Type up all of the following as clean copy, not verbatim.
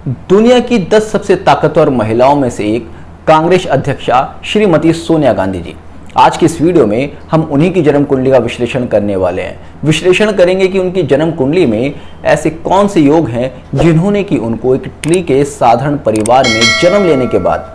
दुनिया की 10 सबसे ताकतवर महिलाओं में से एक कांग्रेस अध्यक्षा श्रीमती सोनिया गांधी जी। आज की इस वीडियो में हम उन्हीं की जन्म कुंडली का विश्लेषण करने वाले हैं। विश्लेषण करेंगे कि उनकी जन्म कुंडली में ऐसे कौन से योग हैं जिन्होंने कि उनको एक इटली के साधारण परिवार में जन्म लेने के बाद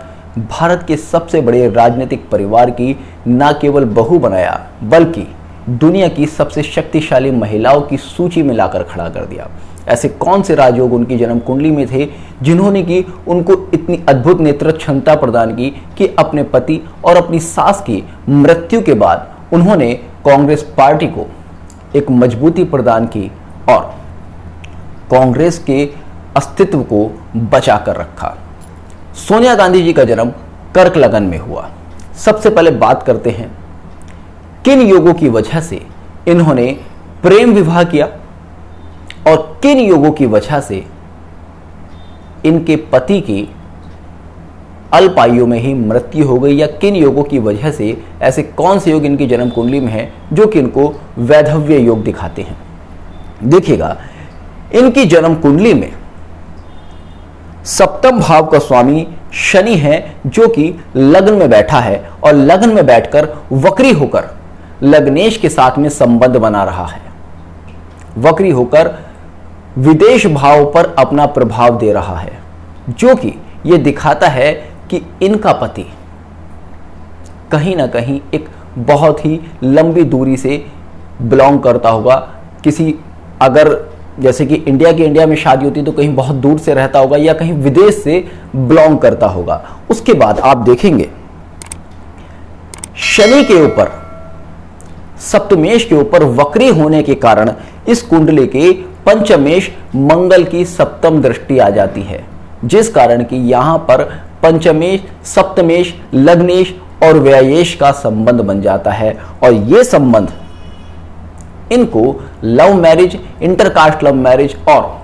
भारत के सबसे बड़े राजनीतिक परिवार की न केवल बहू बनाया बल्कि दुनिया की सबसे शक्तिशाली महिलाओं की सूची में लाकर खड़ा कर दिया। ऐसे कौन से राजयोग उनकी जन्म कुंडली में थे जिन्होंने कि उनको इतनी अद्भुत नेतृत्व क्षमता प्रदान की कि अपने पति और अपनी सास की मृत्यु के बाद उन्होंने कांग्रेस पार्टी को एक मजबूती प्रदान की और कांग्रेस के अस्तित्व को बचा कर रखा। सोनिया गांधी जी का जन्म कर्क लगन में हुआ। सबसे पहले बात करते हैं किन योगों की वजह से इन्होंने प्रेम विवाह किया और किन योगों की वजह से इनके पति की अल्प आयु में ही मृत्यु हो गई, या किन योगों की वजह से ऐसे कौन से योग इनकी जन्म कुंडली में हैं जो कि इनको वैधव्य योग दिखाते हैं। देखिएगा, इनकी जन्म कुंडली में सप्तम भाव का स्वामी शनि है जो कि लग्न में बैठा है और लग्न में बैठकर वक्री होकर लग्नेश के साथ में संबंध बना रहा है। वक्री होकर विदेश भाव पर अपना प्रभाव दे रहा है, जो कि यह दिखाता है कि इनका पति कहीं ना कहीं एक बहुत ही लंबी दूरी से बिलोंग करता होगा। किसी अगर जैसे कि इंडिया में शादी होती तो कहीं बहुत दूर से रहता होगा या कहीं विदेश से बिलोंग करता होगा। उसके बाद आप देखेंगे शनि के ऊपर सप्तमेश के ऊपर वक्री होने के कारण इस कुंडली के पंचमेश मंगल की सप्तम दृष्टि आ जाती है, जिस कारण कि यहां पर पंचमेश, सप्तमेश, लग्नेश और व्ययेश का संबंध बन जाता है। और यह संबंध इनको love marriage, intercaste love marriage और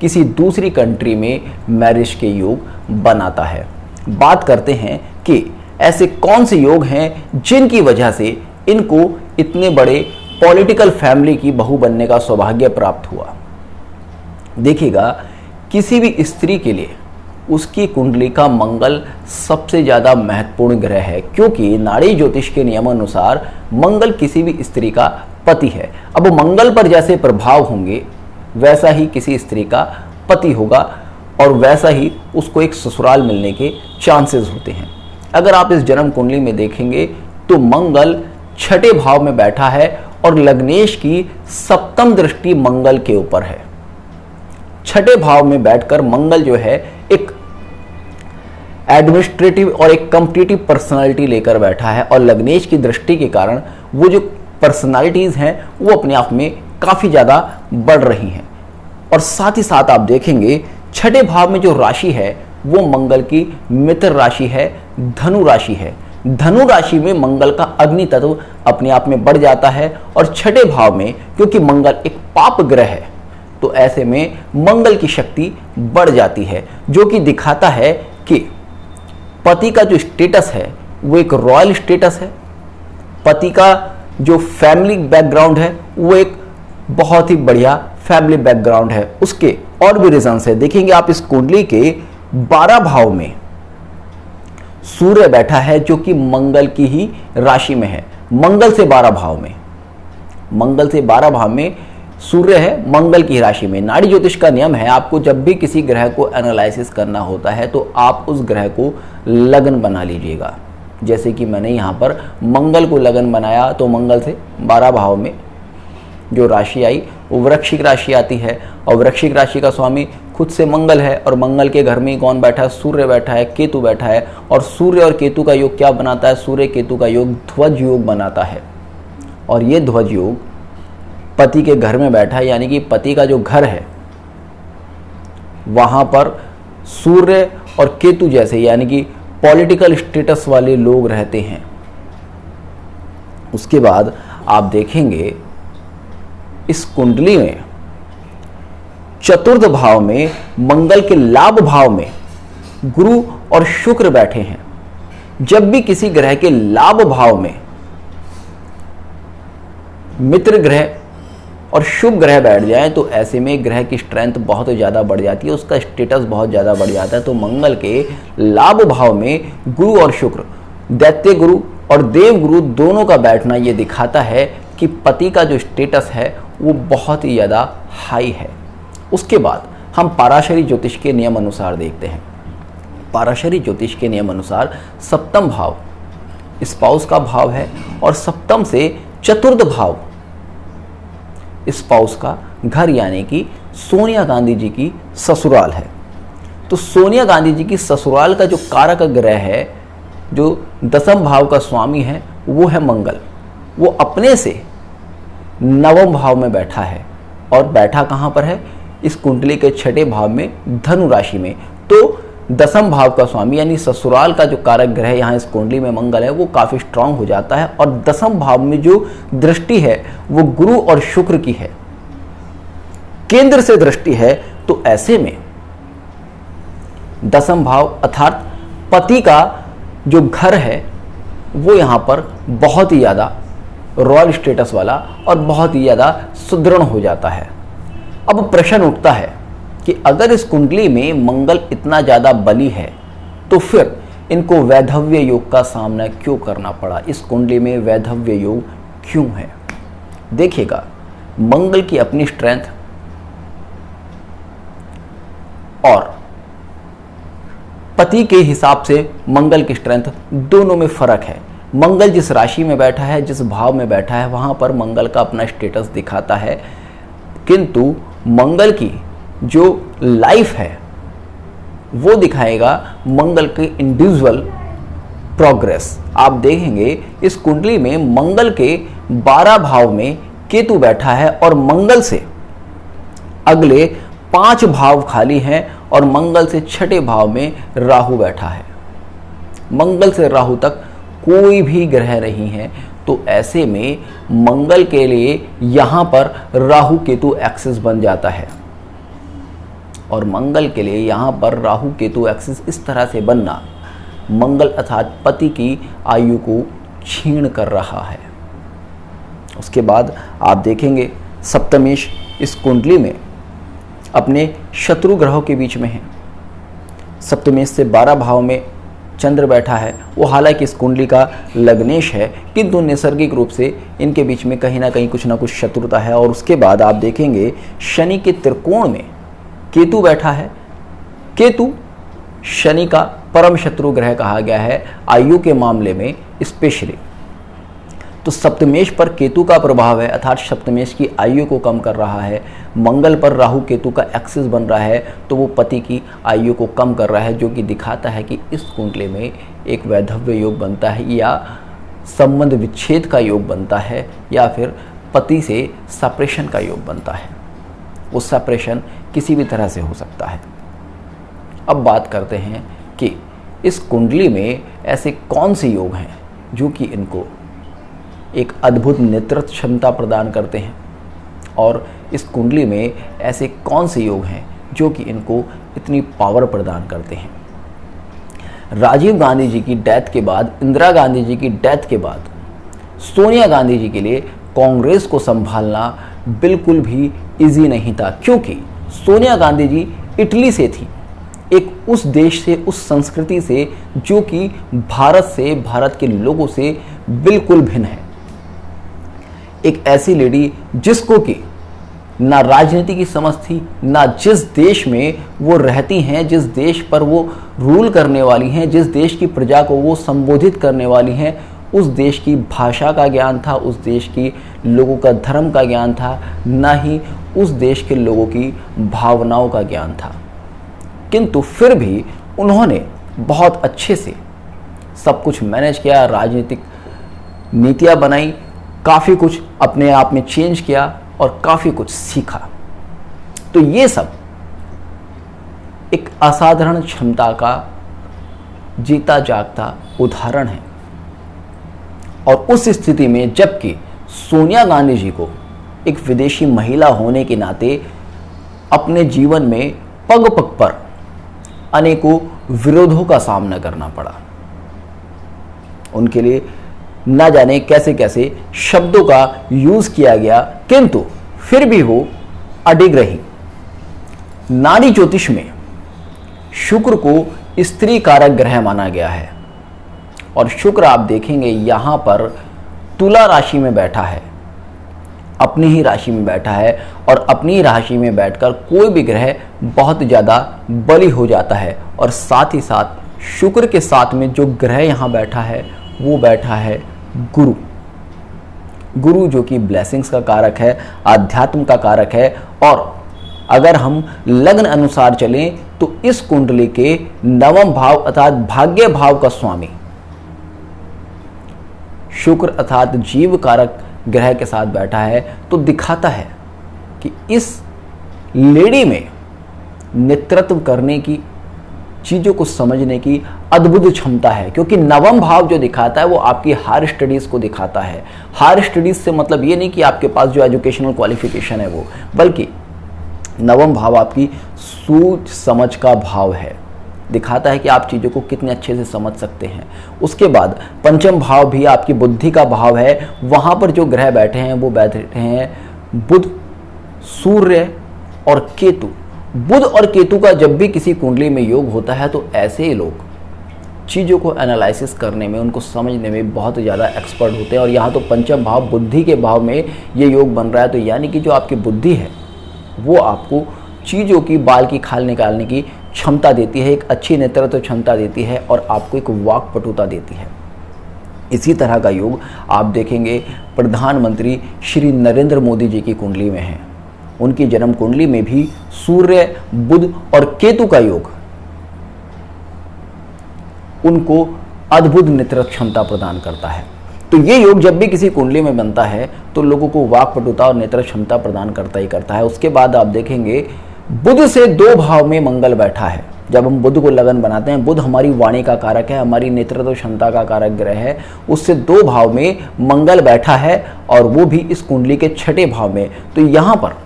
किसी दूसरी कंट्री में मैरिज के योग बनाता है। बात करते हैं कि ऐसे कौन से योग हैं जिनकी वजह से इनको इतने बड़े पॉलिटिकल फैमिली की बहू बनने का सौभाग्य प्राप्त हुआ। देखिएगा, किसी भी स्त्री के लिए उसकी कुंडली का मंगल सबसे ज्यादा महत्वपूर्ण ग्रह है, क्योंकि नाड़ी ज्योतिष के नियमानुसार मंगल किसी भी स्त्री का पति है। अब मंगल पर जैसे प्रभाव होंगे वैसा ही किसी स्त्री का पति होगा और वैसा ही उसको एक ससुराल मिलने के चांसेस होते हैं। अगर आप इस जन्म कुंडली में देखेंगे तो मंगल छठे भाव में बैठा है और लग्नेश की सप्तम दृष्टि मंगल के ऊपर है। छठे भाव में बैठकर मंगल जो है एक एडमिनिस्ट्रेटिव और एक कॉम्पिटिटिव पर्सनालिटी लेकर बैठा है और लग्नेश की दृष्टि के कारण वो जो पर्सनालिटीज हैं वो अपने आप में काफी ज्यादा बढ़ रही हैं। और साथ ही साथ आप देखेंगे छठे भाव में जो राशि है वो मंगल की मित्र राशि है, धनु राशि है। धनु राशि में मंगल का अग्नि तत्व अपने आप में बढ़ जाता है और छठे भाव में क्योंकि मंगल एक पाप ग्रह है तो ऐसे में मंगल की शक्ति बढ़ जाती है, जो कि दिखाता है कि पति का जो स्टेटस है वो एक रॉयल स्टेटस है। पति का जो फैमिली बैकग्राउंड है वो एक बहुत ही बढ़िया फैमिली बैकग्राउंड है। उसके और भी रीजंस है। देखेंगे आप इस कुंडली के 12 भाव में सूर्य बैठा है जो कि मंगल की ही राशि में है। मंगल से 12 भाव में, मंगल से 12 भाव में सूर्य है मंगल की राशि में। नाड़ी ज्योतिष का नियम है, आपको जब भी किसी ग्रह को एनालिसिस करना होता है तो आप उस ग्रह को लगन बना लीजिएगा। जैसे कि मैंने यहाँ पर मंगल को लगन बनाया तो मंगल से 12 भाव में जो राशि आई वो वृश्चिक राशि आती है और वृश्चिक राशि का स्वामी खुद से मंगल है और मंगल के घर में कौन बैठा है? सूर्य बैठा है, केतु बैठा है। और सूर्य और केतु का योग क्या बनाता है? सूर्य केतु का योग ध्वज योग बनाता है। और ये ध्वज योग पति के घर में बैठा है, यानी कि पति का जो घर है वहां पर सूर्य और केतु जैसे यानी कि पॉलिटिकल स्टेटस वाले लोग रहते हैं। उसके बाद आप देखेंगे इस कुंडली में चतुर्थ भाव में मंगल के लाभ भाव में गुरु और शुक्र बैठे हैं। जब भी किसी ग्रह के लाभ भाव में मित्र ग्रह और शुभ ग्रह बैठ जाए तो ऐसे में ग्रह की स्ट्रेंथ बहुत ज़्यादा बढ़ जाती है, उसका स्टेटस बहुत ज़्यादा बढ़ जाता है। तो मंगल के लाभ भाव में गुरु और शुक्र, दैत्य गुरु और देव गुरु दोनों का बैठना ये दिखाता है कि पति का जो स्टेटस है वो बहुत ही ज़्यादा हाई है। उसके बाद हम पाराशरी ज्योतिष के नियम अनुसार देखते हैं। पाराशरी ज्योतिष के नियम अनुसार सप्तम भाव स्पाउस का भाव है और सप्तम से चतुर्थ भाव स्पाउस का घर, यानी कि सोनिया गांधी जी की ससुराल है। तो सोनिया गांधी जी की ससुराल का जो कारक ग्रह है, जो दसम भाव का स्वामी है, वो है मंगल। वो अपने से नवम भाव में बैठा है और बैठा कहाँ पर है? इस कुंडली के छठे भाव में, धनु राशि में। तो दसम भाव का स्वामी यानी ससुराल का जो कारक ग्रह यहाँ इस कुंडली में मंगल है, वो काफी स्ट्रांग हो जाता है और दसम भाव में जो दृष्टि है वो गुरु और शुक्र की है, केंद्र से दृष्टि है। तो ऐसे में दसम भाव अर्थात पति का जो घर है वो यहां पर बहुत ही ज्यादा रॉयल स्टेटस वाला और बहुत ही ज्यादा सुदृढ़ हो जाता है। अब प्रश्न उठता है कि अगर इस कुंडली में मंगल इतना ज़्यादा बली है तो फिर इनको वैधव्य योग का सामना क्यों करना पड़ा? इस कुंडली में वैधव्य योग क्यों है? देखिएगा, मंगल की अपनी स्ट्रेंथ और पति के हिसाब से मंगल की स्ट्रेंथ दोनों में फर्क है। मंगल जिस राशि में बैठा है, जिस भाव में बैठा है, वहां पर मंगल का अपना स्टेटस दिखाता है, किंतु मंगल की जो लाइफ है वो दिखाएगा मंगल के इंडिविजुअल प्रोग्रेस। आप देखेंगे इस कुंडली में मंगल के 12 भाव में केतु बैठा है और मंगल से अगले 5 भाव खाली हैं और मंगल से छठे भाव में राहु बैठा है। मंगल से राहु तक कोई भी ग्रह नहीं है। तो ऐसे में मंगल के लिए यहां पर राहु केतु एक्सिस बन जाता है और मंगल के लिए यहां पर राहु केतु एक्सिस इस तरह से बनना मंगल अर्थात पति की आयु को छीण कर रहा है। उसके बाद आप देखेंगे सप्तमेश इस कुंडली में अपने शत्रु ग्रहों के बीच में है। सप्तमेश से 12 भाव में चंद्र बैठा है। वो हालांकि इस कुंडली का लग्नेश है, किंतु नैसर्गिक रूप से इनके बीच में कहीं ना कहीं कुछ ना कुछ शत्रुता है। और उसके बाद आप देखेंगे शनि के त्रिकोण में केतु बैठा है। केतु शनि का परम शत्रु ग्रह कहा गया है आयु के मामले में स्पेशली। तो सप्तमेश पर केतु का प्रभाव है अर्थात सप्तमेश की आयु को कम कर रहा है। मंगल पर राहु केतु का एक्सिस बन रहा है तो वो पति की आयु को कम कर रहा है, जो कि दिखाता है कि इस कुंडली में एक वैधव्य योग बनता है या संबंध विच्छेद का योग बनता है या फिर पति से सेपरेशन का योग बनता है। वो सेपरेशन किसी भी तरह से हो सकता है। अब बात करते हैं कि इस कुंडली में ऐसे कौन से योग हैं जो कि इनको एक अद्भुत नेतृत्व क्षमता प्रदान करते हैं और इस कुंडली में ऐसे कौन से योग हैं जो कि इनको इतनी पावर प्रदान करते हैं। राजीव गांधी जी की डेथ के बाद, इंदिरा गांधी जी की डेथ के बाद सोनिया गांधी जी के लिए कांग्रेस को संभालना बिल्कुल भी इजी नहीं था, क्योंकि सोनिया गांधी जी इटली से थी, एक उस देश से, उस संस्कृति से जो कि भारत से, भारत के लोगों से बिल्कुल भिन्न है। एक ऐसी लेडी जिसको कि ना राजनीति की समझ थी, ना जिस देश में वो रहती हैं, जिस देश पर वो रूल करने वाली हैं, जिस देश की प्रजा को वो संबोधित करने वाली हैं, उस देश की भाषा का ज्ञान था, उस देश की लोगों का धर्म का ज्ञान था, ना ही उस देश के लोगों की भावनाओं का ज्ञान था। किंतु फिर भी उन्होंने बहुत अच्छे से सब कुछ मैनेज किया, राजनीतिक नीतियाँ बनाई, काफ़ी कुछ अपने आप में चेंज किया और काफ़ी कुछ सीखा। तो ये सब एक असाधारण क्षमता का जीता जागता उदाहरण है। और उस स्थिति में जबकि सोनिया गांधी जी को एक विदेशी महिला होने के नाते अपने जीवन में पग पग पर अनेकों विरोधों का सामना करना पड़ा, उनके लिए ना जाने कैसे कैसे शब्दों का यूज किया गया, किंतु फिर भी वो अडिग रही। नारी ज्योतिष में शुक्र को स्त्री कारक ग्रह माना गया है और शुक्र आप देखेंगे यहां पर तुला राशि में बैठा है, अपनी ही राशि में बैठा है और अपनी ही राशि में बैठकर कोई भी ग्रह बहुत ज़्यादा बली हो जाता है। और साथ ही साथ शुक्र के साथ में जो ग्रह यहाँ बैठा है वो बैठा है गुरु। गुरु जो कि ब्लेसिंग्स का कारक है, आध्यात्म का कारक है। और अगर हम लग्न अनुसार चलें तो इस कुंडली के नवम भाव अर्थात भाग्य भाव का स्वामी शुक्र अर्थात जीव कारक ग्रह के साथ बैठा है, तो दिखाता है कि इस लेडी में नेतृत्व करने की, चीज़ों को समझने की अद्भुत क्षमता है। क्योंकि नवम भाव जो दिखाता है वो आपकी हायर स्टडीज़ को दिखाता है। हायर स्टडीज़ से मतलब ये नहीं कि आपके पास जो एजुकेशनल क्वालिफिकेशन है वो, बल्कि नवम भाव आपकी सूझ समझ का भाव है, दिखाता है कि आप चीज़ों को कितने अच्छे से समझ सकते हैं। उसके बाद पंचम भाव भी आपकी बुद्धि का भाव है। वहाँ पर जो ग्रह बैठे हैं वो बैठे हैं बुध, सूर्य और केतु। बुध और केतु का जब भी किसी कुंडली में योग होता है तो ऐसे ही लोग चीज़ों को एनालिसिस करने में, उनको समझने में बहुत ज़्यादा एक्सपर्ट होते हैं। और यहाँ तो पंचम भाव बुद्धि के भाव में ये योग बन रहा है, तो यानी कि जो आपकी बुद्धि है वो आपको चीज़ों की बाल की खाल निकालने की क्षमता देती है, एक अच्छी नेतृत्व क्षमता देती है और आपको एक वाक्पटुता देती है। इसी तरह का योग आप देखेंगे प्रधानमंत्री श्री नरेंद्र मोदी जी की कुंडली में है। उनकी जन्म कुंडली में भी सूर्य, बुध और केतु का योग उनको अद्भुत नेतृत्व क्षमता प्रदान करता है। तो ये योग जब भी किसी कुंडली में बनता है तो लोगों को वाक्पटुता और नेतृत्व क्षमता प्रदान करता ही करता है। उसके बाद आप देखेंगे बुध से 2 भाव में मंगल बैठा है। जब हम बुध को लगन बनाते हैं, बुध हमारी वाणी का कारक है, हमारी नेतृत्व क्षमता का कारक ग्रह है, उससे 2 भाव में मंगल बैठा है और वो भी इस कुंडली के 6ठे भाव में। तो यहाँ पर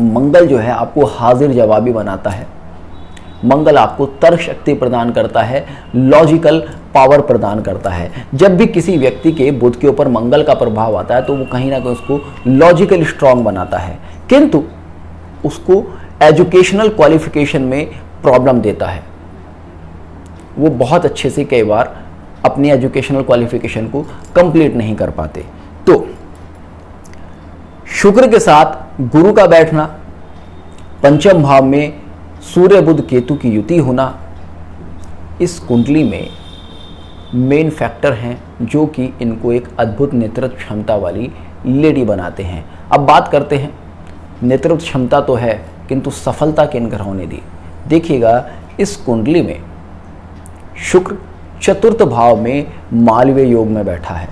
मंगल जो है आपको हाजिर जवाबी बनाता है। मंगल आपको तर्क शक्ति प्रदान करता है, लॉजिकल पावर प्रदान करता है। जब भी किसी व्यक्ति के बुध के ऊपर मंगल का प्रभाव आता है तो वो कहीं ना कहीं उसको लॉजिकल स्ट्रांग बनाता है, किंतु उसको एजुकेशनल क्वालिफिकेशन में प्रॉब्लम देता है। वो बहुत अच्छे से कई बार अपनी एजुकेशनल क्वालिफिकेशन को कंप्लीट नहीं कर पाते। तो शुक्र के साथ गुरु का बैठना, पंचम भाव में सूर्य बुध केतु की युति होना, इस कुंडली में मेन फैक्टर हैं जो कि इनको एक अद्भुत नेतृत्व क्षमता वाली लेडी बनाते हैं। अब बात करते हैं, नेतृत्व क्षमता तो है किंतु सफलता किन ग्रहों ने दी। देखिएगा इस कुंडली में शुक्र चतुर्थ भाव में मालवीय योग में बैठा है,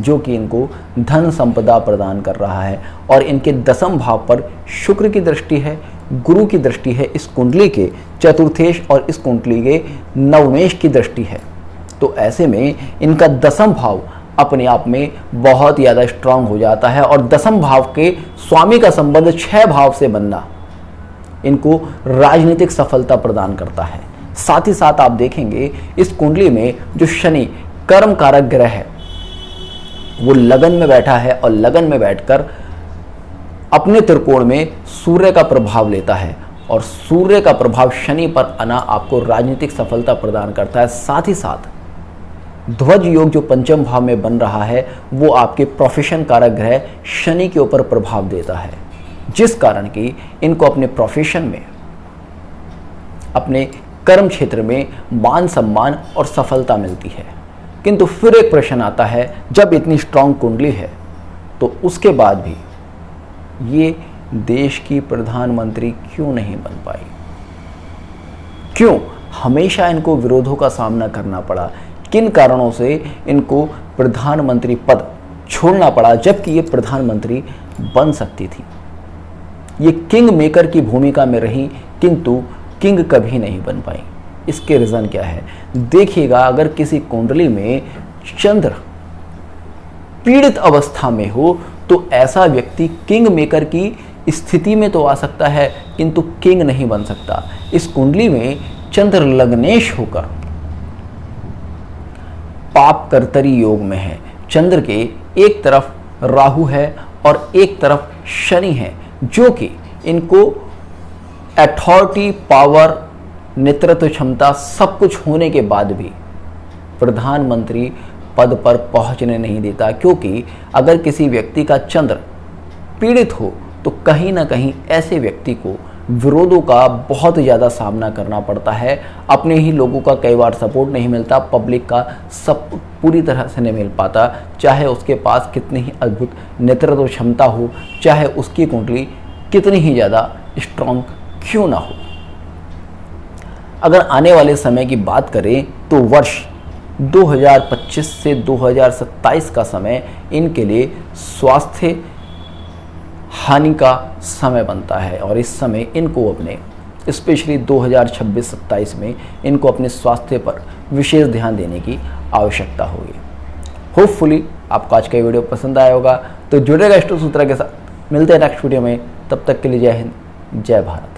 जो कि इनको धन संपदा प्रदान कर रहा है। और इनके 10वें भाव पर शुक्र की दृष्टि है, गुरु की दृष्टि है, इस कुंडली के चतुर्थेश और इस कुंडली के नवमेश की दृष्टि है। तो ऐसे में इनका 10वां भाव अपने आप में बहुत ज़्यादा स्ट्रांग हो जाता है। और 10वें भाव के स्वामी का संबंध 6 भाव से बनना इनको राजनीतिक सफलता प्रदान करता है। साथ ही साथ आप देखेंगे इस कुंडली में जो शनि कर्म कारक ग्रह है वो लगन में बैठा है और लगन में बैठकर अपने त्रिकोण में सूर्य का प्रभाव लेता है और सूर्य का प्रभाव शनि पर आना आपको राजनीतिक सफलता प्रदान करता है। साथ ही साथ ध्वज योग जो पंचम भाव में बन रहा है वो आपके प्रोफेशन कारक ग्रह शनि के ऊपर प्रभाव देता है, जिस कारण कि इनको अपने प्रोफेशन में, अपने कर्म क्षेत्र में मान सम्मान और सफलता मिलती है। किंतु फिर एक प्रश्न आता है, जब इतनी स्ट्रांग कुंडली है तो उसके बाद भी ये देश की प्रधानमंत्री क्यों नहीं बन पाई? क्यों हमेशा इनको विरोधों का सामना करना पड़ा? किन कारणों से इनको प्रधानमंत्री पद छोड़ना पड़ा, जबकि ये प्रधानमंत्री बन सकती थी? ये किंग मेकर की भूमिका में रही किंतु किंग कभी नहीं बन पाई। इसके रीज़न क्या है? देखिएगा, अगर किसी कुंडली में चंद्र पीड़ित अवस्था में हो तो ऐसा व्यक्ति किंग मेकर की स्थिति में तो आ सकता है किंतु किंग नहीं बन सकता। इस कुंडली में चंद्र लग्नेश होकर पाप कर्तरी योग में है। चंद्र के एक तरफ राहु है और एक तरफ शनि है जो कि इनको अथॉरिटी, पावर, नेतृत्व क्षमता सब कुछ होने के बाद भी प्रधानमंत्री पद पर पहुंचने नहीं देता, क्योंकि अगर किसी व्यक्ति का चंद्र पीड़ित हो तो कहीं ना कहीं ऐसे व्यक्ति को विरोधों का बहुत ज़्यादा सामना करना पड़ता है। अपने ही लोगों का कई बार सपोर्ट नहीं मिलता, पब्लिक का सब पूरी तरह से नहीं मिल पाता, चाहे उसके पास कितनी ही अद्भुत नेतृत्व क्षमता हो, चाहे उसकी कुंडली कितनी ही ज़्यादा स्ट्रॉन्ग क्यों ना हो। अगर आने वाले समय की बात करें तो वर्ष 2025 से 2027 का समय इनके लिए स्वास्थ्य हानि का समय बनता है और इस समय इनको अपने स्पेशली 2026-27 में इनको अपने स्वास्थ्य पर विशेष ध्यान देने की आवश्यकता होगी। होपफुली आपको आज का वीडियो पसंद आया होगा, तो जुड़ेगा एस्ट्रो सूत्रा के साथ। मिलते हैं नेक्स्ट वीडियो में, तब तक के लिए जय हिंद, जय भारत।